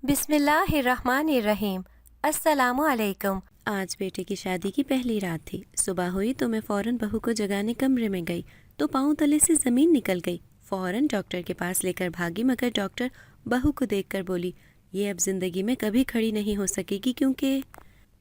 بسم اللہ الرحمن الرحیم۔ السلام علیکم۔ آج بیٹے کی شادی کی پہلی رات تھی۔ صبح ہوئی تو میں فوراً بہو کو جگانے کمرے میں گئی تو پاؤں تلے سے زمین نکل گئی۔ فوراً ڈاکٹر کے پاس لے کر بھاگی، مگر ڈاکٹر بہو کو دیکھ کر بولی، یہ اب زندگی میں کبھی کھڑی نہیں ہو سکے گی، کیونکہ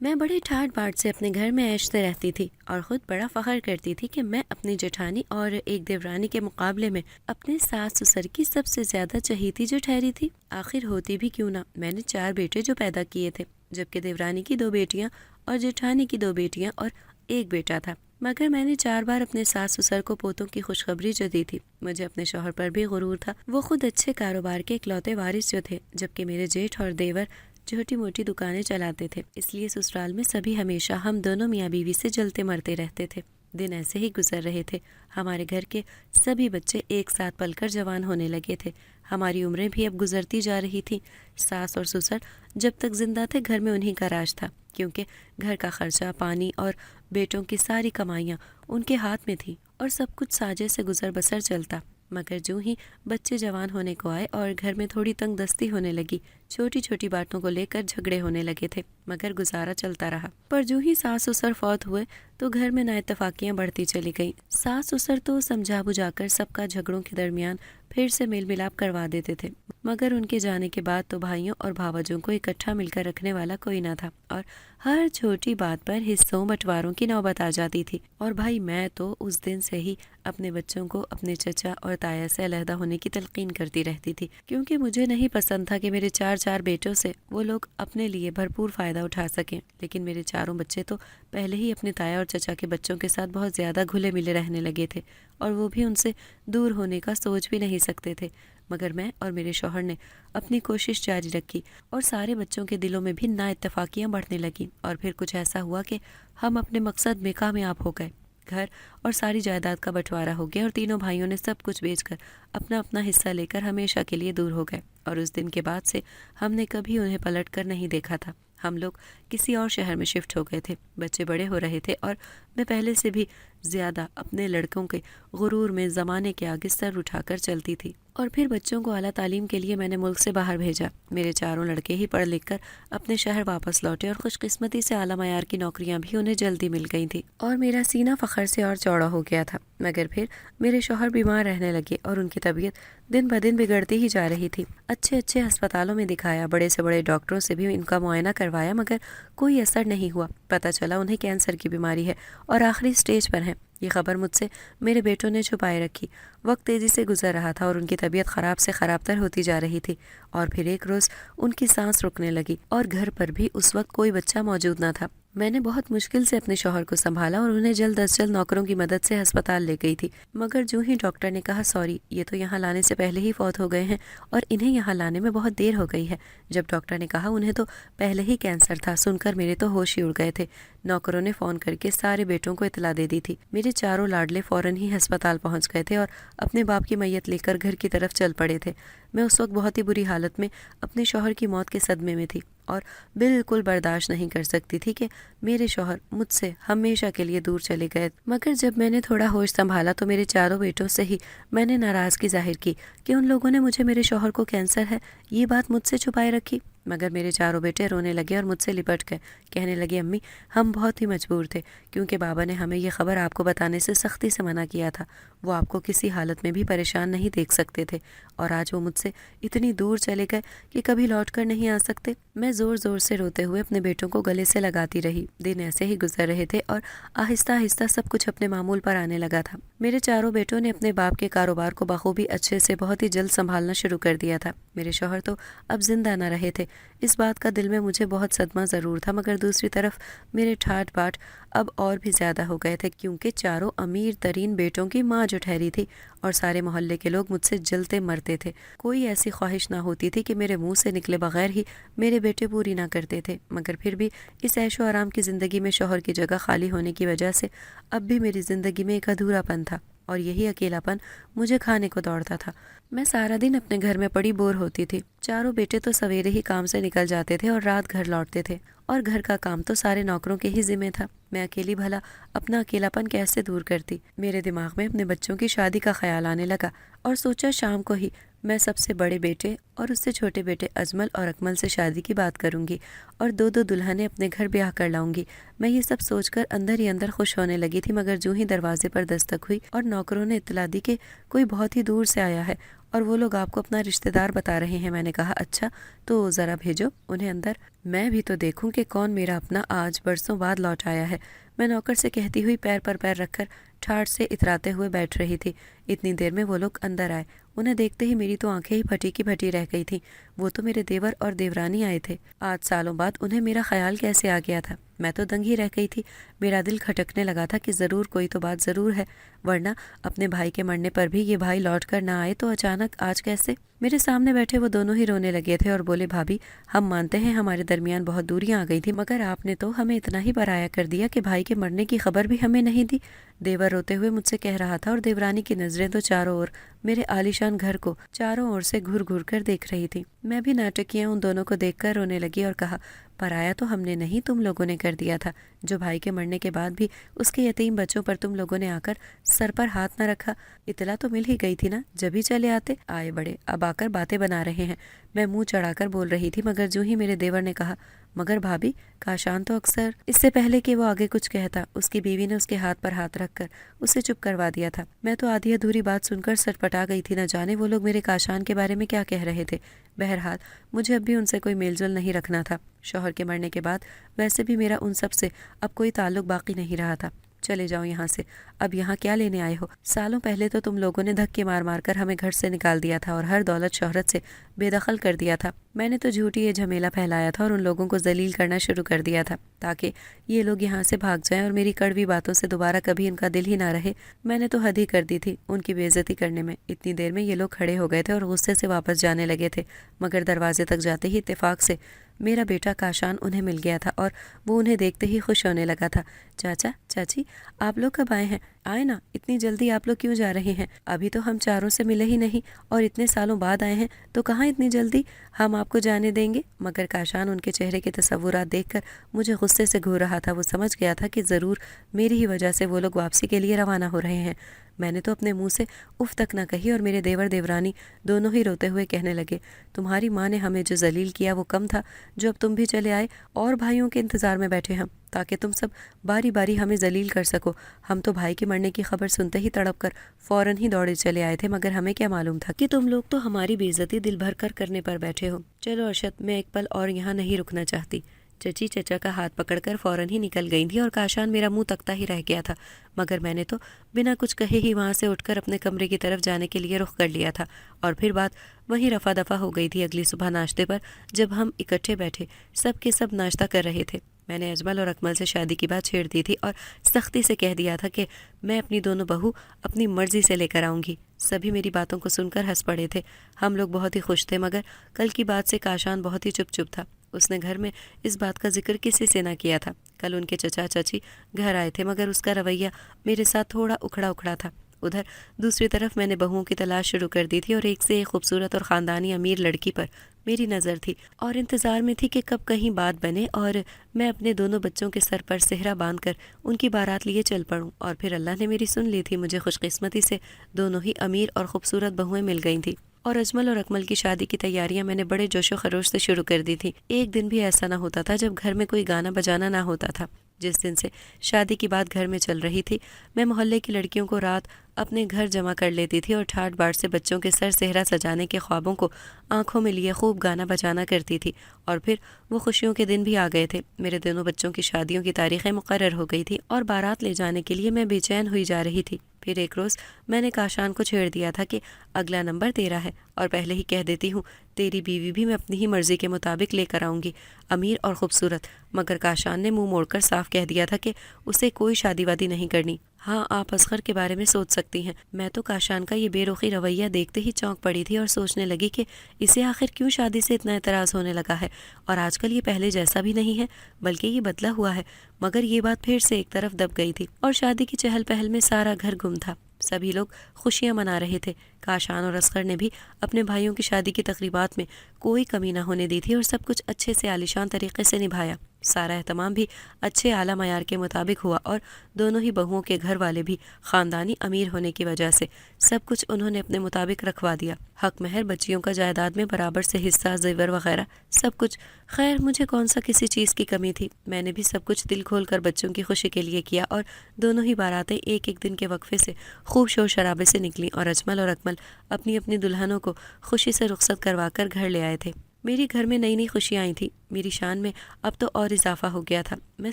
میں بڑے ٹھاٹ باٹ سے اپنے گھر میں عیش سے رہتی تھی اور خود بڑا فخر کرتی تھی کہ میں اپنی جٹھانی اور ایک دیورانی کے مقابلے میں اپنے ساس سسر کی سب سے زیادہ چہیتی جو ٹھہری تھی۔ آخر ہوتی بھی کیوں نہ، میں نے 4 بیٹے جو پیدا کیے تھے، جبکہ دیورانی کی 2 بیٹیاں اور جٹھانی کی 2 بیٹیاں اور 1 بیٹا تھا۔ مگر میں نے 4 بار اپنے ساس سسر کو پوتوں کی خوشخبری جو دی تھی۔ مجھے اپنے شوہر پر بھی غرور تھا، وہ خود اچھے کاروبار کے اکلوتے وارث جو تھے، جبکہ میرے جیٹھ اور دیور چھوٹی موٹی دکانیں چلاتے تھے، اس لیے سسرال میں سبھی ہمیشہ ہم دونوں میاں بیوی سے جلتے مرتے رہتے تھے۔ دن ایسے ہی گزر رہے تھے۔ ہمارے گھر کے سبھی بچے ایک ساتھ پل کر جوان ہونے لگے تھے۔ ہماری عمریں بھی اب گزرتی جا رہی تھیں۔ ساس اور سسر جب تک زندہ تھے گھر میں انہی کا راج تھا، کیونکہ گھر کا خرچہ پانی اور بیٹوں کی ساری کمائیاں ان کے ہاتھ میں تھیں اور سب کچھ ساجے سے گزر بسر چلتا۔ مگر جو ہی بچے جوان ہونے کو آئے اور گھر میں تھوڑی تنگ دستی ہونے لگی، چھوٹی چھوٹی باتوں کو لے کر جھگڑے ہونے لگے تھے، مگر گزارا چلتا رہا۔ پر جو ہی ساس سسر فوت ہوئے تو گھر میں نا اتفاقیاں بڑھتی چلی گئیں۔ ساس سسر تو سمجھا بجھا کر سب کا جھگڑوں کے درمیان پھر سے میل ملاپ کروا دیتے تھے، مگر ان کے جانے کے بعد تو بھائیوں اور بھاوجوں کو اکٹھا مل کر رکھنے والا کوئی نہ تھا، اور ہر چھوٹی بات پر حصوں بٹواروں کی نوبت آ جاتی تھی۔ اور بھائی میں تو اس دن سے ہی اپنے بچوں کو اپنے چچا اور تایا سے علیحدہ ہونے کی تلقین کرتی رہتی تھی، کیونکہ مجھے نہیں پسند تھا کہ میرے 4 بیٹوں سے وہ لوگ اپنے لیے بھرپور فائدہ اٹھا سکیں۔ لیکن میرے 4 بچے تو پہلے ہی اپنے تایا اور چچا کے بچوں کے ساتھ بہت زیادہ گھلے ملے رہنے لگے تھے، اور وہ بھی ان سے دور ہونے کا سوچ بھی نہیں سکتے تھے۔ مگر میں اور میرے شوہر نے اپنی کوشش جاری رکھی اور سارے بچوں کے دلوں میں بھی نا اتفاقیاں بڑھنے لگیں، اور پھر کچھ ایسا ہوا کہ ہم اپنے مقصد میں کامیاب ہو گئے۔ گھر اور ساری جائیداد کا بٹوارا ہو گیا اور تینوں بھائیوں نے سب کچھ بیچ کر اپنا اپنا حصہ لے کر ہمیشہ کے لیے دور ہو گئے، اور اس دن کے بعد سے ہم نے کبھی انہیں پلٹ کر نہیں دیکھا تھا۔ ہم لوگ کسی اور شہر میں شفٹ ہو گئے تھے، بچے بڑے ہو رہے تھے، اور میں پہلے سے بھی زیادہ اپنے لڑکوں کے غرور میں زمانے کے آگے سر اٹھا کر چلتی تھی۔ اور پھر بچوں کو اعلیٰ تعلیم کے لیے میں نے ملک سے باہر بھیجا۔ میرے 4 لڑکے ہی پڑھ لکھ کر اپنے شہر واپس لوٹے، اور خوش قسمتی سے اعلیٰ معیار کی نوکریاں بھی انہیں جلدی مل گئی تھیں، اور میرا سینہ فخر سے اور چوڑا ہو گیا تھا۔ مگر پھر میرے شوہر بیمار رہنے لگے اور ان کی طبیعت دن بدن بگڑتی ہی جا رہی تھی۔ اچھے اچھے ہسپتالوں میں دکھایا، بڑے سے بڑے ڈاکٹروں سے بھی ان کا معائنہ کروایا، مگر کوئی اثر نہیں ہوا۔ پتہ چلا انہیں کینسر کی بیماری ہے اور آخری سٹیج پر ہیں۔ یہ خبر مجھ سے میرے بیٹوں نے چھپائے رکھی۔ وقت تیزی سے گزر رہا تھا اور ان کی طبیعت خراب سے خراب تر ہوتی جا رہی تھی، اور پھر ایک روز ان کی سانس رکنے لگی، اور گھر پر بھی اس وقت کوئی بچہ موجود نہ تھا۔ میں نے بہت مشکل سے اپنے شوہر کو سنبھالا اور انہیں جلد از جلد نوکروں کی مدد سے ہسپتال لے گئی تھی، مگر جو ہی ڈاکٹر نے کہا سوری، یہ تو یہاں لانے سے پہلے ہی فوت ہو گئے ہیں اور انہیں یہاں لانے میں بہت دیر ہو گئی ہے۔ جب ڈاکٹر نے کہا انہیں تو پہلے ہی کینسر تھا، سن کر میرے تو ہوش ہی اڑ گئے تھے۔ نوکروں نے فون کر کے سارے بیٹوں کو اطلاع دے دی تھی۔ میرے 4 لاڈلے فوراً ہی ہسپتال پہنچ گئے تھے اور اپنے باپ کی میت لے کر گھر کی طرف چل پڑے تھے۔ میں اس وقت بہت ہی بری حالت میں اپنے شوہر کی موت کے صدمے میں تھی اور بالکل برداشت نہیں کر سکتی تھی کہ میرے شوہر مجھ سے ہمیشہ کے لیے دور چلے گئے۔ مگر جب میں نے تھوڑا ہوش سنبھالا تو میرے 4 بیٹوں سے ہی میں نے ناراضگی ظاہر کی کہ ان لوگوں نے مجھے میرے شوہر کو کینسر ہے یہ بات مجھ سے چھپائے رکھی۔ مگر میرے 4 بیٹے رونے لگے اور مجھ سے لپٹ گئے، کہنے لگے امی ہم بہت ہی مجبور تھے، کیونکہ بابا نے ہمیں یہ خبر آپ کو بتانے سے سختی سے منع کیا تھا۔ وہ آپ کو کسی حالت میں بھی پریشان نہیں دیکھ سکتے تھے، اور آج وہ مجھ سے اتنی دور چلے گئے کہ کبھی لوٹ کر نہیں آ سکتے۔ میں زور زور سے روتے ہوئے اپنے بیٹوں کو گلے سے لگاتی رہی۔ دن ایسے ہی گزر رہے تھے اور آہستہ آہستہ سب کچھ اپنے معمول پر آنے لگا تھا۔ میرے 4 بیٹوں نے اپنے باپ کے کاروبار کو بخوبی اچھے سے بہت ہی جلد سنبھالنا شروع کر دیا تھا۔ میرے شوہر تو اب زندہ نہ رہے تھے، اس بات کا دل میں مجھے بہت صدمہ ضرور تھا، مگر دوسری طرف میرے ٹھاٹ باٹ اب اور بھی زیادہ ہو گئے تھے، کیونکہ 4 امیر ترین بیٹوں کی ماں جو ٹھہری تھی، اور سارے محلے کے لوگ مجھ سے جلتے مرتے تھے۔ کوئی ایسی خواہش نہ ہوتی تھی کہ میرے منہ سے نکلے بغیر ہی میرے بیٹے پوری نہ کرتے تھے، مگر پھر بھی اس عیش و آرام کی زندگی میں شوہر کی جگہ خالی ہونے کی وجہ سے اب بھی میری زندگی میں ایک ادھورا پن تھا، اور یہی اکیلا پن مجھے کھانے کو دوڑتا تھا۔ میں سارا دن اپنے گھر میں پڑی بور ہوتی تھی۔ 4 بیٹے تو سویرے ہی کام سے نکل جاتے تھے اور رات گھر لوٹتے تھے، اور گھر کا کام تو سارے نوکروں کے ہی ذمہ تھا۔ میں اکیلی بھلا اپنا اکیلاپن کیسے دور کرتی؟ میرے دماغ میں اپنے بچوں کی شادی کا خیال آنے لگا اور سوچا شام کو ہی میں سب سے بڑے بیٹے اور اس سے چھوٹے بیٹے اجمل اور اکمل سے شادی کی بات کروں گی اور دو دو دلہنیں اپنے گھر بیاہ کر لاؤں گی۔ میں یہ سب سوچ کر اندر ہی اندر خوش ہونے لگی تھی، مگر جو ہی دروازے پر دستک ہوئی اور نوکروں نے اطلاع دی کہ کوئی بہت ہی دور سے آیا ہے اور وہ لوگ آپ کو اپنا رشتہ دار بتا رہے ہیں، میں نے کہا اچھا تو ذرا بھیجو انہیں اندر، میں بھی تو دیکھوں کہ کون میرا اپنا آج برسوں بعد لوٹ آیا ہے۔ میں نوکر سے کہتی ہوئی پیر پر پیر رکھ کر ٹھاٹھ سے اتراتے ہوئے بیٹھ رہی تھی۔ اتنی دیر میں وہ لوگ اندر آئے۔ انہیں دیکھتے ہی میری تو آنکھیں ہی پھٹی کی پھٹی رہ گئی تھیں۔ وہ تو میرے دیور اور دیورانی آئے تھے۔ آج سالوں بعد انہیں میرا خیال کیسے آ گیا تھا؟ میں تو دنگ ہی رہ گئی تھی۔ میرا دل کھٹکنے لگا تھا کہ ضرور کوئی تو بات ضرور ہے، ورنہ اپنے بھائی کے مرنے پر بھی یہ بھائی لوٹ کر نہ آئے تو اچانک آج کیسے؟ میرے سامنے بیٹھے وہ دونوں ہی رونے لگے تھے اور بولے بھابھی ہم مانتے ہیں ہمارے درمیان بہت دوریاں آ گئی تھی، مگر آپ نے تو ہمیں اتنا ہی پرایا کر دیا کہ بھائی کے مرنے کی خبر بھی ہمیں نہیں دی۔ دیور روتے ہوئے مجھ سے کہہ رہا تھا اور دیورانی کی نظریں تو چاروں اور میرے عالیشان گھر کو چاروں اور سے گھر گھر کر دیکھ رہی تھی۔ میں بھی ناٹکیاں ان دونوں کو دیکھ کر رونے لگی اور کہا پرایا تو ہم نے نہیں، تم لوگوں نے کر دیا تھا، جو بھائی کے مرنے کے بعد بھی اس کے یتیم بچوں پر تم لوگوں نے آ کر سر پر ہاتھ نہ رکھا۔ اطلاع تو مل ہی گئی تھی نا، جب ہی چلے آتے، آئے بڑے اب آ کر باتیں بنا رہے ہیں۔ میں منہ چڑھا کر بول رہی تھی، مگر جو ہی میرے دیور نے کہا مگر بھابھی کاشان تو اکثر، اس سے پہلے کہ وہ آگے کچھ کہتا اس کی بیوی نے اس کے ہاتھ پر ہاتھ رکھ کر اسے چپ کروا دیا تھا۔ میں تو آدھی ادھوری بات سن کر سٹپٹا گئی تھی، نہ جانے وہ لوگ میرے کاشان کے بارے میں کیا کہہ رہے تھے۔ بہرحال مجھے اب بھی ان سے کوئی میل جول نہیں رکھنا تھا۔ شوہر کے مرنے کے بعد ویسے بھی میرا ان سب سے اب کوئی تعلق باقی نہیں رہا تھا۔ چلے جاؤ یہاں سے، اب یہاں کیا لینے آئے ہو؟ سالوں پہلے تو تم لوگوں نے دھکے مار مار کر ہمیں گھر سے نکال دیا تھا اور ہر دولت شہرت سے بے دخل کر دیا تھا۔ میں نے تو جھوٹی یہ جھمیلا پھیلایا تھا اور ان لوگوں کو ذلیل کرنا شروع کر دیا تھا تاکہ یہ لوگ یہاں سے بھاگ جائیں اور میری کڑوی باتوں سے دوبارہ کبھی ان کا دل ہی نہ رہے۔ میں نے تو حد ہی کر دی تھی ان کی بے عزتی کرنے میں۔ اتنی دیر میں یہ لوگ کھڑے ہو گئے تھے اور غصے سے واپس جانے لگے تھے، مگر دروازے تک جاتے ہی اتفاق سے میرا بیٹا کاشان انہیں مل گیا تھا اور وہ انہیں دیکھتے ہی خوش ہونے لگا تھا۔ چاچا چاچی آپ لوگ کب آئے ہیں؟ آئے نا، اتنی جلدی آپ لوگ کیوں جا رہے ہیں؟ ابھی تو ہم چاروں سے ملے ہی نہیں اور اتنے سالوں بعد آئے ہیں تو کہاں اتنی جلدی، ہم آپ کو جانے دیں گے؟ مگر کاشان ان کے چہرے کے تصورات دیکھ کر مجھے غصے سے گھور رہا تھا۔ وہ سمجھ گیا تھا کہ ضرور میری ہی وجہ سے وہ لوگ واپسی کے لیے روانہ ہو رہے ہیں۔ میں نے تو اپنے منہ سے اف تک نہ کہی اور میرے دیور دیورانی دونوں ہی روتے ہوئے کہنے لگے تمہاری ماں نے ہمیں جو ذلیل کیا وہ کم تھا جو اب تم بھی چلے آئے اور بھائیوں کے انتظار میں بیٹھے ہم تاکہ تم سب باری باری ہمیں ذلیل کر سکو۔ ہم تو بھائی کے مرنے کی خبر سنتے ہی تڑپ کر فوراً ہی دوڑے چلے آئے تھے، مگر ہمیں کیا معلوم تھا کہ تم لوگ تو ہماری بے عزتی دل بھر کر کرنے پر بیٹھے ہو۔ چلو ارشد، میں ایک پل اور یہاں نہیں رکنا چاہتی۔ چچی چچا کا ہاتھ پکڑ کر فوراً ہی نکل گئی تھی اور کاشان میرا منہ تکتا ہی رہ گیا تھا، مگر میں نے تو بنا کچھ کہے ہی وہاں سے اٹھ کر اپنے کمرے کی طرف جانے کے لیے رخ کر لیا تھا اور پھر بات وہیں رفع دفع ہو گئی تھی۔ اگلی صبح ناشتے پر جب ہم اکٹھے بیٹھے سب کے سب ناشتہ کر رہے تھے، میں نے اجمل اور اکمل سے شادی کی بات چھیڑ دی تھی اور سختی سے کہہ دیا تھا کہ میں اپنی دونوں بہو اپنی مرضی سے لے کر آؤں گی۔ سبھی میری باتوں کو سن کر ہنس پڑے تھے۔ ہم لوگ بہت ہی خوش تھے، مگر کل کی بات سے کاشان بہت ہی چپ چپ تھا۔ اس نے گھر میں اس بات کا ذکر کسی سے نہ کیا تھا۔ کل ان کے چچا چچی گھر آئے تھے، مگر اس کا رویہ میرے ساتھ تھوڑا اکھڑا اکھڑا تھا۔ ادھر دوسری طرف میں نے بہوؤں کی تلاش شروع کر دی تھی اور ایک سے ایک خوبصورت اور خاندانی امیر لڑکی پر میری نظر تھی اور انتظار میں تھی کہ کب کہیں بات بنے اور میں اپنے دونوں بچوں کے سر پر صحرا باندھ کر ان کی بارات لیے چل پڑوں۔ اور پھر اللہ نے میری سن لی تھی، مجھے خوش قسمتی سے دونوں ہی امیر اور خوبصورت بہویں مل گئی تھیں اور اجمل اور اکمل کی شادی کی تیاریاں میں نے بڑے جوش و خروش سے شروع کر دی تھی۔ ایک دن بھی ایسا نہ ہوتا تھا جب گھر میں کوئی گانا بجانا نہ ہوتا تھا۔ جس دن سے شادی کی بات گھر میں چل رہی تھی، میں محلے کی لڑکیوں کو رات اپنے گھر جمع کر لیتی تھی اور ٹھاٹ باٹ سے بچوں کے سر صحرا سجانے کے خوابوں کو آنکھوں میں لیے خوب گانا بجانا کرتی تھی۔ اور پھر وہ خوشیوں کے دن بھی آ گئے تھے۔ میرے دونوں بچوں کی شادیوں کی تاریخیں مقرر ہو گئی تھی اور بارات لے جانے کے لیے میں بے چین ہوئی جا رہی تھی۔ پھر ایک روز میں نے کاشان کو چھیڑ دیا تھا کہ اگلا نمبر تیرا ہے اور پہلے ہی کہہ دیتی ہوں تیری بیوی بھی میں اپنی ہی مرضی کے مطابق لے کر آؤں گی، امیر اور خوبصورت۔ مگر کاشان نے منہ موڑ کر صاف کہہ دیا تھا کہ اسے کوئی شادی وادی نہیں کرنی۔ ہاں آپ اصغر کے بارے میں سوچ سکتی ہیں۔ میں تو کاشان کا یہ بے رخی رویہ دیکھتے ہی چونک پڑی تھی اور سوچنے لگی کہ اسے آخر کیوں شادی سے اتنا اعتراض ہونے لگا ہے، اور آج کل یہ پہلے جیسا بھی نہیں ہے بلکہ یہ بدلا ہوا ہے۔ مگر یہ بات پھر سے ایک طرف دب گئی تھی اور شادی کی چہل پہل میں سارا گھر گم تھا۔ سبھی لوگ خوشیاں منا رہے تھے۔ کاشان اور اصغر نے بھی اپنے بھائیوں کی شادی کی تقریبات میں کوئی کمی نہ ہونے دی تھی اور سب کچھ اچھے سے عالیشان طریقے سے نبھایا۔ سارا اہتمام بھی اچھے اعلیٰ معیار کے مطابق ہوا اور دونوں ہی بہوؤں کے گھر والے بھی خاندانی امیر ہونے کی وجہ سے سب کچھ انہوں نے اپنے مطابق رکھوا دیا، حق مہر، بچیوں کا جائیداد میں برابر سے حصہ، زیور وغیرہ سب کچھ۔ خیر مجھے کون سا کسی چیز کی کمی تھی، میں نے بھی سب کچھ دل کھول کر بچوں کی خوشی کے لیے کیا، اور دونوں ہی باراتیں ایک ایک دن کے وقفے سے خوب شور شرابے سے نکلیں اور اجمل اور اکمل اپنی اپنی دلہنوں کو خوشی سے رخصت کروا کر گھر لے آئے تھے۔ میری گھر میں نئی نئی خوشیاں آئی تھیں، میری شان میں اب تو اور اضافہ ہو گیا تھا۔ میں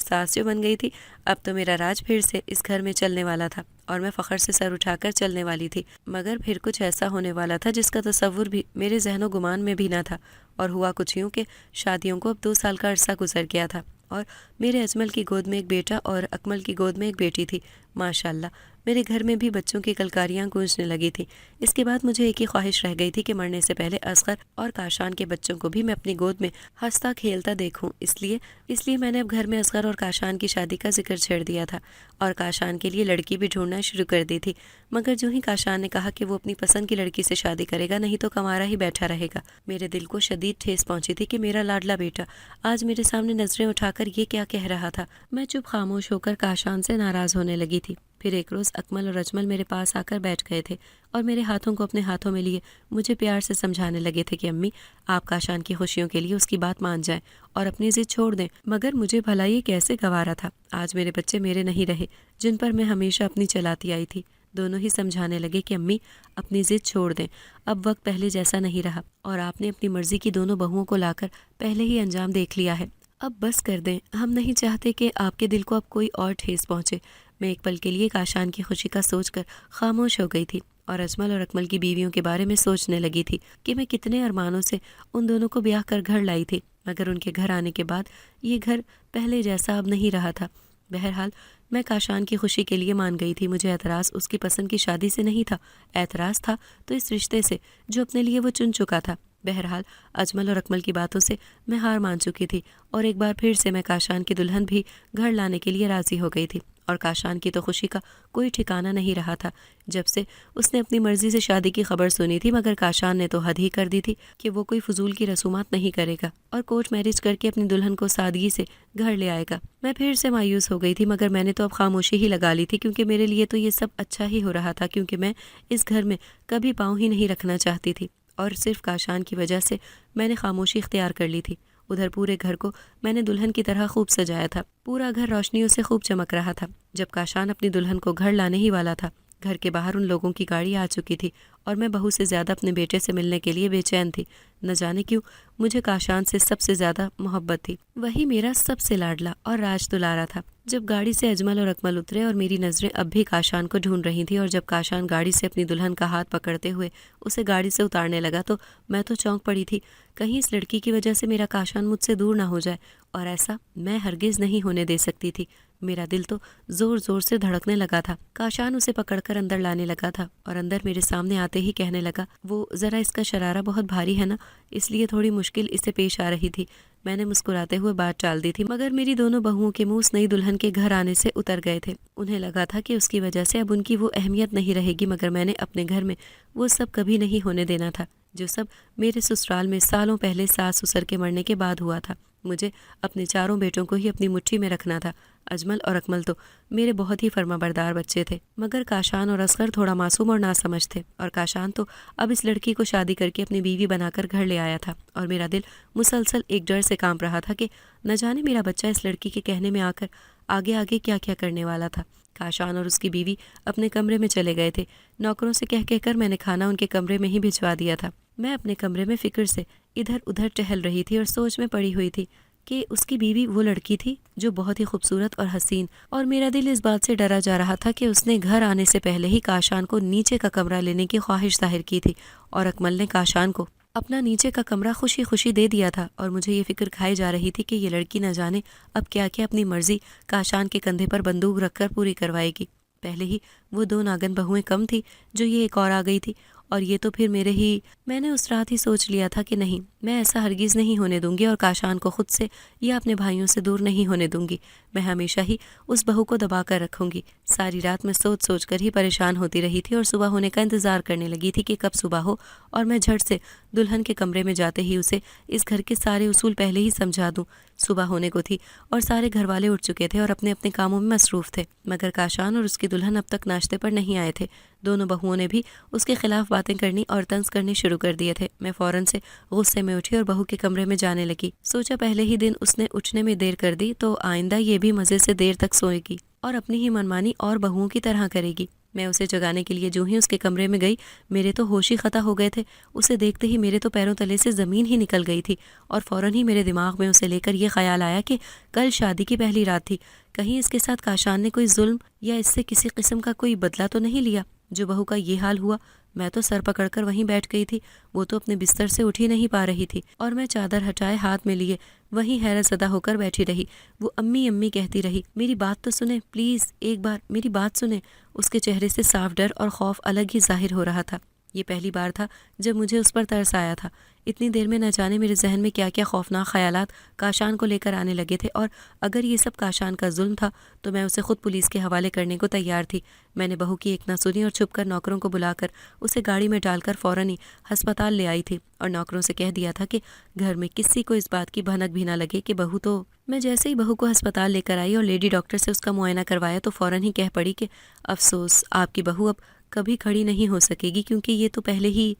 ساس جو بن گئی تھی، اب تو میرا راج پھر سے اس گھر میں چلنے والا تھا اور میں فخر سے سر اٹھا کر چلنے والی تھی، مگر پھر کچھ ایسا ہونے والا تھا جس کا تصور بھی میرے ذہن و گمان میں بھی نہ تھا، اور ہوا کچھ یوں کہ شادیوں کو اب 2 سال کا عرصہ گزر گیا تھا اور میرے اجمل کی گود میں ایک بیٹا اور اکمل کی گود میں ایک بیٹی تھی۔ ماشاءاللہ میرے گھر میں بھی بچوں کی کلکاریاں گونجنے لگی تھیں۔ اس کے بعد مجھے ایک ہی خواہش رہ گئی تھی کہ مرنے سے پہلے اصغر اور کاشان کے بچوں کو بھی میں اپنی گود میں ہنستا کھیلتا دیکھوں۔ اس لیے میں نے اب گھر میں اصغر اور کاشان کی شادی کا ذکر چھیڑ دیا تھا اور کاشان کے لیے لڑکی بھی ڈھونڈنا شروع کر دی تھی، مگر جو ہی کاشان نے کہا کہ وہ اپنی پسند کی لڑکی سے شادی کرے گا نہیں تو کنوارا ہی بیٹھا رہے گا، میرے دل کو شدید ٹھیس پہنچی تھی کہ میرا لاڈلا بیٹا آج میرے سامنے نظریں اٹھا کر یہ کیا کہہ رہا تھا۔ میں چپ خاموش ہو کر کاشان سے ناراض ہونے لگی تھی۔ پھر ایک روز اکمل اور اجمل میرے پاس آ کر بیٹھ گئے تھے اور میرے ہاتھوں کو اپنے ہاتھوں میں لیے مجھے پیار سے سمجھانے لگے تھے کہ امی آپ کاشان کی خوشیوں کے لیے اس کی بات مان جائیں اور اپنی ضد چھوڑ دیں، مگر مجھے بھلا یہ کیسے گوارا تھا، آج میرے بچے میرے نہیں رہے جن پر میں ہمیشہ اپنی چلاتی آئی تھی۔ دونوں ہی سمجھانے لگے کہ امی اپنی ضد چھوڑ دیں، اب وقت پہلے جیسا نہیں رہا اور آپ نے اپنی مرضی کی دونوں بہوؤں کو لا کر پہلے ہی انجام دیکھ لیا ہے، اب بس کر دیں، ہم نہیں چاہتے کہ آپ کے دل کو اب کوئی اور ٹھیس پہنچے۔ میں ایک پل کے لیے کاشان کی خوشی کا سوچ کر خاموش ہو گئی تھی اور اجمل اور اکمل کی بیویوں کے بارے میں سوچنے لگی تھی کہ میں کتنے ارمانوں سے ان دونوں کو بیاہ کر گھر لائی تھی، مگر ان کے گھر آنے کے بعد یہ گھر پہلے جیسا اب نہیں رہا تھا۔ بہرحال میں کاشان کی خوشی کے لیے مان گئی تھی، مجھے اعتراض اس کی پسند کی شادی سے نہیں تھا، اعتراض تھا تو اس رشتے سے جو اپنے لیے وہ چن چکا تھا۔ بہرحال اجمل اور اکمل کی باتوں سے میں ہار مان چکی تھی اور ایک بار پھر سے میں کاشان کی دلہن بھی گھر لانے کے لیے راضی ہو گئی تھی، اور کاشان کی تو خوشی کا کوئی ٹھکانہ نہیں رہا تھا جب سے اس نے اپنی مرضی سے شادی کی خبر سنی تھی، مگر کاشان نے تو حد ہی کر دی تھی کہ وہ کوئی فضول کی رسومات نہیں کرے گا اور کورٹ میرج کر کے اپنی دلہن کو سادگی سے گھر لے آئے گا۔ میں پھر سے مایوس ہو گئی تھی، مگر میں نے تو اب خاموشی ہی لگا لی تھی کیونکہ میرے لیے تو یہ سب اچھا ہی ہو رہا تھا، کیونکہ میں اس گھر میں کبھی پاؤں ہی نہیں رکھنا چاہتی تھی اور صرف کاشان کی وجہ سے میں نے خاموشی اختیار کر لی تھی۔ ادھر پورے گھر کو میں نے دلہن کی طرح خوب سجایا تھا، پورا گھر روشنیوں سے خوب چمک رہا تھا۔ جب کاشان اپنی دلہن کو گھر لانے ہی والا تھا، گھر کے باہر ان لوگوں کی گاڑی آ چکی تھی اور میں بہو سے زیادہ اپنے بیٹے سے ملنے کے لیے بے چین تھی۔ نہ جانے کیوں مجھے کاشان سے سب سے زیادہ محبت تھی، وہی میرا سب سے لاڈلا اور راج دلارا تھا۔ جب گاڑی سے اجمل اور اکمل اترے اور میری نظریں اب بھی کاشان کو ڈھونڈ رہی تھیں، اور جب کاشان گاڑی سے اپنی دلہن کا ہاتھ پکڑتے ہوئے اسے گاڑی سے اتارنے لگا تو میں تو چونک پڑی تھی، کہیں اس لڑکی کی وجہ سے میرا کاشان مجھ سے دور نہ ہو جائے، اور ایسا میں ہرگز نہیں ہونے دے سکتی تھی۔ میرا دل تو زور زور سے دھڑکنے لگا تھا۔ کاشان اسے پکڑ کر اندر لانے لگا تھا اور اندر میرے سامنے آتے ہی کہنے لگا، وہ ذرا اس کا شرارہ بہت بھاری ہے نا، اس لیے تھوڑی مشکل اسے پیش آ رہی تھی۔ میں نے مسکراتے ہوئے بات ٹال دی تھی، مگر میری دونوں بہوؤں کے منہ اس نئی دلہن کے گھر آنے سے اتر گئے تھے۔ انہیں لگا تھا کہ اس کی وجہ سے اب ان کی وہ اہمیت نہیں رہے گی، مگر میں نے اپنے گھر میں وہ سب کبھی نہیں ہونے دینا تھا جو سب میرے سسرال میں سالوں پہلے ساس سسر کے مرنے کے بعد ہوا تھا۔ مجھے اپنے چاروں بیٹوں کو ہی اپنی مٹھی میں رکھنا تھا۔ اجمل اور اکمل تو میرے بہت ہی فرما بردار بچے تھے، مگر کاشان اور اصغر تھوڑا معصوم اور ناسمجھ تھے، اور کاشان تو اب اس لڑکی کو شادی کر کے اپنی بیوی بنا کر گھر لے آیا تھا، اور میرا دل مسلسل ایک ڈر سے کانپ رہا تھا کہ نہ جانے میرا بچہ اس لڑکی کے کہنے میں آ کر آگے آگے کیا کیا کرنے والا تھا۔ کاشان اور اس کی بیوی اپنے کمرے میں چلے گئے تھے، نوکروں سے کہہ کر میں نے کھانا ان کے کمرے میں ہی بھجوا دیا تھا۔ میں اپنے کمرے میں فکر سے ادھر ادھر ٹہل رہی تھی اور سوچ میں پڑی ہوئی تھی کہ اس کی بیوی وہ لڑکی تھی جو بہت ہی خوبصورت اور حسین، اور میرا دل اس بات سے ڈرا جا رہا تھا کہ اس نے گھر آنے سے پہلے ہی کاشان کو نیچے کا کمرہ لینے کی خواہش ظاہر کی تھی، اور اکمل نے کاشان کو اپنا نیچے کا کمرہ خوشی خوشی دے دیا تھا، اور مجھے یہ فکر کھائی جا رہی تھی کہ یہ لڑکی نہ جانے اب کیا کیا اپنی مرضی کاشان کے کندھے پر بندوق رکھ کر پوری کروائے گی۔ پہلے ہی وہ 2 ناگن بہویں کم تھی جو یہ ایک اور آ گئی تھی، اور یہ تو پھر میں نے اس رات ہی سوچ لیا تھا کہ نہیں، میں ایسا ہرگز نہیں ہونے دوں گی اور کاشان کو خود سے یا اپنے بھائیوں سے دور نہیں ہونے دوں گی۔ میں ہمیشہ ہی اس بہو کو دبا کر رکھوں گی۔ ساری رات میں سوچ سوچ کر ہی پریشان ہوتی رہی تھی اور صبح ہونے کا انتظار کرنے لگی تھی کہ کب صبح ہو اور میں جھٹ سے دلہن کے کمرے میں جاتے ہی اسے اس گھر کے سارے اصول پہلے ہی سمجھا دوں۔ صبح ہونے کو تھی اور سارے گھر والے اٹھ چکے تھے اور اپنے اپنے کاموں میں مصروف تھے، مگر کاشان اور اس کی دلہن اب تک ناشتے پر نہیں آئے تھے۔ دونوں بہوؤں نے بھی اس کے خلاف باتیں کرنی اور طنز کرنے شروع کر دیے تھے۔ میں فوراً سے غصے میں اٹھی اور بہو کے کمرے میں جانے لگی۔ سوچا پہلے ہی دن اس نے اٹھنے میں دیر کر دی تو آئندہ یہ بھی مزے سے دیر تک سوئے گی اور اپنی ہی منمانی اور بہوؤں کی طرح کرے گی۔ میں اسے جگانے کے لیے جو ہی اس کے کمرے میں گئی، میرے تو ہوش ہی خطا ہو گئے تھے۔ اسے دیکھتے ہی میرے تو پیروں تلے سے زمین ہی نکل گئی تھی اور فوراً ہی میرے دماغ میں اسے لے کر یہ خیال آیا کہ کل شادی کی پہلی رات تھی، کہیں اس کے ساتھ کاشان نے کوئی ظلم یا اس سے کسی قسم کا کوئی بدلہ تو نہیں لیا جو بہو کا یہ حال ہوا۔ میں تو سر پکڑ کر وہیں بیٹھ گئی تھی، وہ تو اپنے بستر سے اٹھ ہی نہیں پا رہی تھی اور میں چادر ہٹائے ہاتھ میں لیے وہیں حیرت زدہ ہو کر بیٹھی رہی۔ وہ امی امی کہتی رہی، میری بات تو سنیں پلیز، ایک بار میری بات سنیں۔ اس کے چہرے سے صاف ڈر اور خوف الگ ہی ظاہر ہو رہا تھا۔ یہ پہلی بار تھا جب مجھے اس پر ترس آیا تھا۔ اتنی دیر میں نہ جانے میرے ذہن میں کیا کیا خوفناک خیالات کاشان کو لے کر آنے لگے تھے، اور اگر یہ سب کاشان کا ظلم تھا تو میں اسے خود پولیس کے حوالے کرنے کو تیار تھی۔ میں نے بہو کی ایک نہ سنی اور چھپ کر نوکروں کو بلا کر اسے گاڑی میں ڈال کر فوراً ہی ہسپتال لے آئی تھی اور نوکروں سے کہہ دیا تھا کہ گھر میں کسی کو اس بات کی بھنک بھی نہ لگے کہ بہو تو… میں جیسے ہی بہو کو ہسپتال لے کر آئی اور لیڈی ڈاکٹر سے اس کا معائنہ کروایا تو فوراً ہی کہہ پڑی کہ افسوس، آپ کی بہو اب کبھی کھڑی نہیں ہو سکے گی کیونکہ یہ تو پہلے ہی…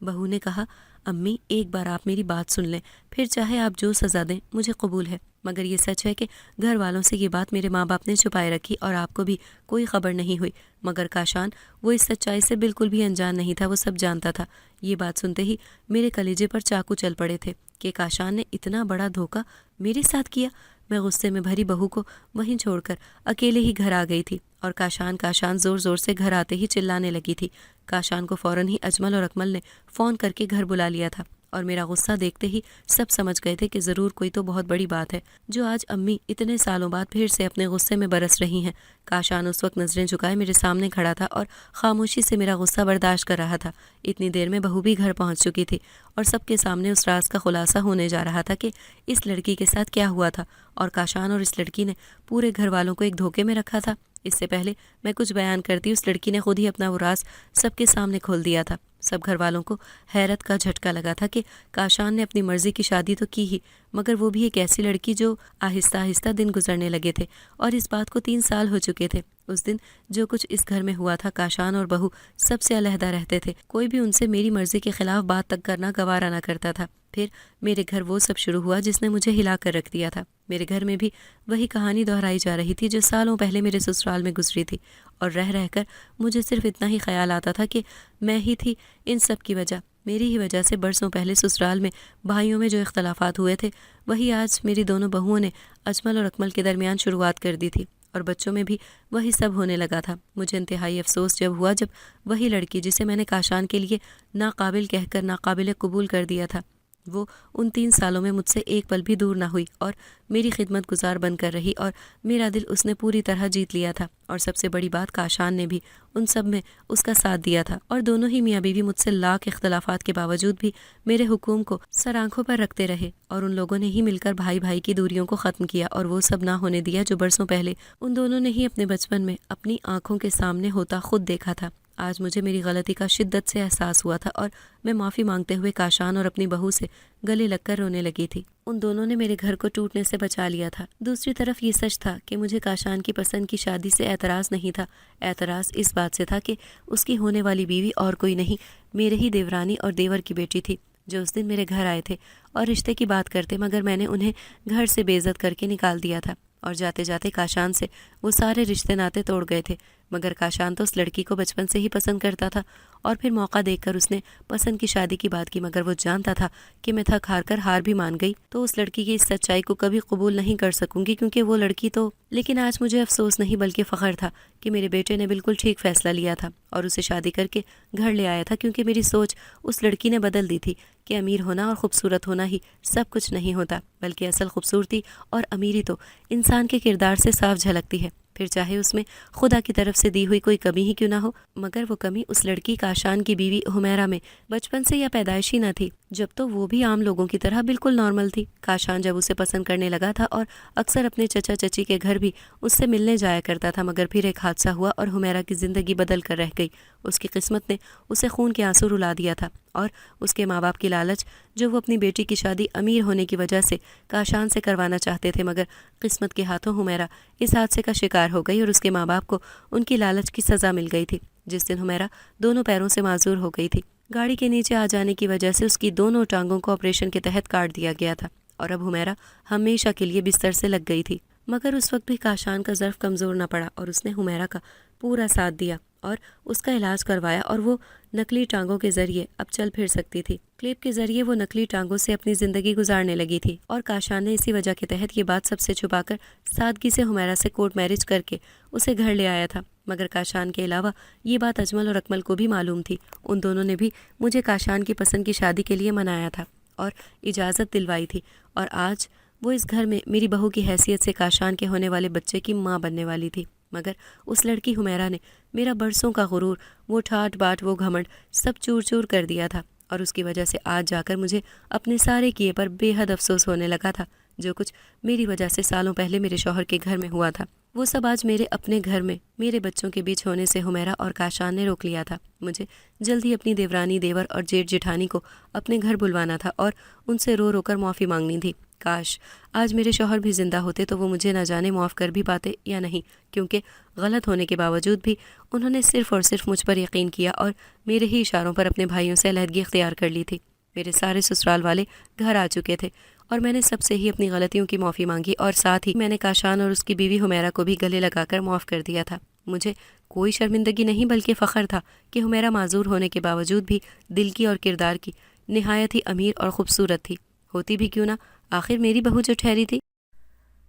بہو نے کہا، امی ایک بار آپ میری بات سن لیں، پھر چاہے آپ جو سزا دیں مجھے قبول ہے، مگر یہ سچ ہے کہ گھر والوں سے یہ بات میرے ماں باپ نے چھپائے رکھی اور آپ کو بھی کوئی خبر نہیں ہوئی، مگر کاشان وہ اس سچائی سے بالکل بھی انجان نہیں تھا، وہ سب جانتا تھا۔ یہ بات سنتے ہی میرے کلیجے پر چاقو چل پڑے تھے کہ کاشان نے اتنا بڑا دھوکہ میرے ساتھ کیا۔ میں غصے میں بھری بہو کو وہیں چھوڑ کر اکیلے ہی گھر آ گئی تھی اور کاشان زور زور سے گھر آتے ہی چلانے لگی تھی۔ کاشان کو فوراً ہی اجمل اور اکمل نے فون کر کے گھر بلا لیا تھا اور میرا غصہ دیکھتے ہی سب سمجھ گئے تھے کہ ضرور کوئی تو بہت بڑی بات ہے جو آج امی اتنے سالوں بعد پھر سے اپنے غصے میں برس رہی ہیں۔ کاشان اس وقت نظریں جھکائے میرے سامنے کھڑا تھا اور خاموشی سے میرا غصہ برداشت کر رہا تھا۔ اتنی دیر میں بہو بھی گھر پہنچ چکی تھی اور سب کے سامنے اس راز کا خلاصہ ہونے جا رہا تھا کہ اس لڑکی کے ساتھ کیا ہوا تھا، اور کاشان اور اس لڑکی نے پورے گھر والوں کو ایک دھوکے میں رکھا تھا۔ اس سے پہلے میں کچھ بیان کرتی، اس لڑکی نے خود ہی اپنا وہ راز سب کے سامنے کھول دیا تھا۔ سب گھر والوں کو حیرت کا جھٹکا لگا تھا کہ کاشان نے اپنی مرضی کی شادی تو کی ہی، مگر وہ بھی ایک ایسی لڑکی جو آہستہ آہستہ دن گزرنے لگے تھے اور اس بات کو 3 سال ہو چکے تھے۔ اس دن جو کچھ اس گھر میں ہوا تھا، کاشان اور بہو سب سے علیحدہ رہتے تھے، کوئی بھی ان سے میری مرضی کے خلاف بات تک کرنا گوارا نہ کرتا تھا۔ پھر میرے گھر وہ سب شروع ہوا جس نے مجھے ہلا کر رکھ دیا تھا۔ میرے گھر میں بھی وہی کہانی دہرائی جا رہی تھی جو سالوں پہلے میرے سسرال میں گزری تھی، اور رہ رہ کر مجھے صرف اتنا ہی خیال آتا تھا کہ میں ہی تھی ان سب کی وجہ۔ میری ہی وجہ سے برسوں پہلے سسرال میں بھائیوں میں جو اختلافات ہوئے تھے وہی آج میری دونوں بہوؤں نے اجمل اور اکمل کے درمیان شروعات کر دی تھی، اور بچوں میں بھی وہی سب ہونے لگا تھا۔ مجھے انتہائی افسوس جب ہوا جب وہی لڑکی جسے میں نے کاشان کے لیے ناقابل کہہ کر ناقابل قبول کر دیا تھا، وہ ان 3 سالوں میں مجھ سے ایک پل بھی دور نہ ہوئی اور میری خدمت گزار بن کر رہی، اور میرا دل اس نے پوری طرح جیت لیا تھا۔ اور سب سے بڑی بات، کاشان نے بھی ان سب میں اس کا ساتھ دیا تھا، اور دونوں ہی میاں بیوی مجھ سے لاکھ اختلافات کے باوجود بھی میرے حکم کو سر آنکھوں پر رکھتے رہے، اور ان لوگوں نے ہی مل کر بھائی بھائی کی دوریوں کو ختم کیا اور وہ سب نہ ہونے دیا جو برسوں پہلے ان دونوں نے ہی اپنے بچپن میں اپنی آنکھوں کے سامنے ہوتا خود دیکھا تھا۔ آج مجھے میری غلطی کا شدت سے احساس ہوا تھا اور میں معافی مانگتے ہوئے کاشان اور اپنی بہو سے گلے لگ کر رونے لگی تھی۔ ان دونوں نے میرے گھر کو ٹوٹنے سے بچا لیا تھا۔ دوسری طرف یہ سچ تھا کہ مجھے کاشان کی پسند کی شادی سے اعتراض نہیں تھا، اعتراض اس بات سے تھا کہ اس کی ہونے والی بیوی اور کوئی نہیں، میرے ہی دیورانی اور دیور کی بیٹی تھی، جو اس دن میرے گھر آئے تھے اور رشتے کی بات کرتے، مگر میں نے انہیں گھر سے بے عزت کر کے نکال دیا تھا، اور جاتے جاتے کاشان سے وہ سارے رشتے ناتے توڑ گئے تھے۔ مگر کاشان تو اس لڑکی کو بچپن سے ہی پسند کرتا تھا، اور پھر موقع دیکھ کر اس نے پسند کی شادی کی بات کی، مگر وہ جانتا تھا کہ میں تھک ہار کر ہار بھی مان گئی تو اس لڑکی کی اس سچائی کو کبھی قبول نہیں کر سکوں گی، کیونکہ وہ لڑکی تو… لیکن آج مجھے افسوس نہیں بلکہ فخر تھا کہ میرے بیٹے نے بالکل ٹھیک فیصلہ لیا تھا اور اسے شادی کر کے گھر لے آیا تھا، کیونکہ میری سوچ اس لڑکی نے بدل دی تھی کہ امیر ہونا اور خوبصورت ہونا ہی سب کچھ نہیں ہوتا، بلکہ اصل خوبصورتی اور امیری تو انسان کے کردار سے صاف جھلکتی ہے۔ پھر چاہے اس میں خدا کی طرف سے دی ہوئی کوئی کمی ہی کیوں نہ ہو، مگر وہ کمی اس لڑکی کاشان کی بیوی حمیرہ میں بچپن سے یا پیدائشی نہ تھی، جب تو وہ بھی عام لوگوں کی طرح بالکل نارمل تھی۔ کاشان جب اسے پسند کرنے لگا تھا اور اکثر اپنے چچا چچی کے گھر بھی اس سے ملنے جایا کرتا تھا، مگر پھر ایک حادثہ ہوا اور حمیرہ کی زندگی بدل کر رہ گئی۔ اس کی قسمت نے اسے خون کے آنسو رلا دیا تھا، اور اس کے ماں باپ کی لالچ، جو وہ اپنی بیٹی کی شادی امیر ہونے کی وجہ سے کاشان سے کروانا چاہتے تھے، مگر قسمت کے ہاتھوں حمیرہ اس حادثے کا شکار ہو گئی اور اس کے ماں باپ کو ان کی لالچ کی سزا مل گئی تھی۔ جس دن حمیرہ دونوں پیروں سے معذور ہو گئی تھی، گاڑی کے نیچے آ جانے کی وجہ سے اس کی دونوں ٹانگوں کو آپریشن کے تحت کاٹ دیا گیا تھا، اور اب حمیرہ ہمیشہ کے لیے بستر سے لگ گئی تھی۔ مگر اس وقت بھی کاشان کا ظرف کمزور نہ پڑا اور اس نے حمیرہ کا پورا ساتھ دیا اور اس کا علاج کروایا، اور وہ نقلی ٹانگوں کے ذریعے اب چل پھر سکتی تھی۔ کلپ کے ذریعے وہ نقلی ٹانگوں سے اپنی زندگی گزارنے لگی تھی، اور کاشان نے اسی وجہ کے تحت یہ بات سب سے چھپا کر سادگی سے حمیرہ سے کورٹ میرج کر کے اسے گھر لے آیا تھا۔ مگر کاشان کے علاوہ یہ بات اجمل اور اکمل کو بھی معلوم تھی۔ ان دونوں نے بھی مجھے کاشان کی پسند کی شادی کے لیے منایا تھا اور اجازت دلوائی تھی، اور آج وہ اس گھر میں میری بہو کی حیثیت سے کاشان کے ہونے والے بچے کی ماں بننے والی تھی۔ مگر اس لڑکی حمیرہ نے میرا برسوں کا غرور، وہ ٹھاٹ باٹ، وہ گھمنڈ سب چور چور کر دیا تھا، اور اس کی وجہ سے آج جا کر مجھے اپنے سارے کیے پر بے حد افسوس ہونے لگا تھا۔ جو کچھ میری وجہ سے سالوں پہلے میرے شوہر کے گھر میں ہوا تھا، وہ سب آج میرے اپنے گھر میں میرے بچوں کے بیچ ہونے سے حمیرہ اور کاشان نے روک لیا تھا۔ مجھے جلدی اپنی دیورانی، دیور اور جیٹھ جٹھانی کو اپنے گھر بلوانا تھا اور ان سے رو رو کر معافی مانگنی تھی۔ کاش آج میرے شوہر بھی زندہ ہوتے تو وہ مجھے نہ جانے معاف کر بھی پاتے یا نہیں، کیونکہ غلط ہونے کے باوجود بھی انہوں نے صرف اور صرف مجھ پر یقین کیا اور میرے ہی اشاروں پر اپنے بھائیوں سے علیحدگی اختیار کر لی تھی۔ میرے سارے سسرال والے گھر آ چکے تھے اور میں نے سب سے ہی اپنی غلطیوں کی معافی مانگی، اور ساتھ ہی میں نے کاشان اور اس کی بیوی حمیرہ کو بھی گلے لگا کر معاف کر دیا تھا۔ مجھے کوئی شرمندگی نہیں بلکہ فخر تھا کہ حمیرہ معذور ہونے کے باوجود بھی دل کی اور کردار کی نہایت ہی امیر اور خوبصورت تھی، ہوتی بھی کیوں نہ آخر میری بہو جو ٹھہری تھی۔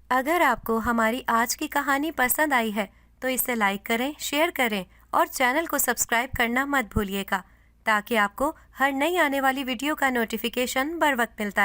اگر آپ کو ہماری آج کی کہانی پسند آئی ہے تو اسے لائک کریں، شیئر کریں اور چینل کو سبسکرائب کرنا مت بھولیے گا، تاکہ آپ کو ہر نئی آنے والی ویڈیو کا نوٹیفیکیشن بر وقت ملتا رہے۔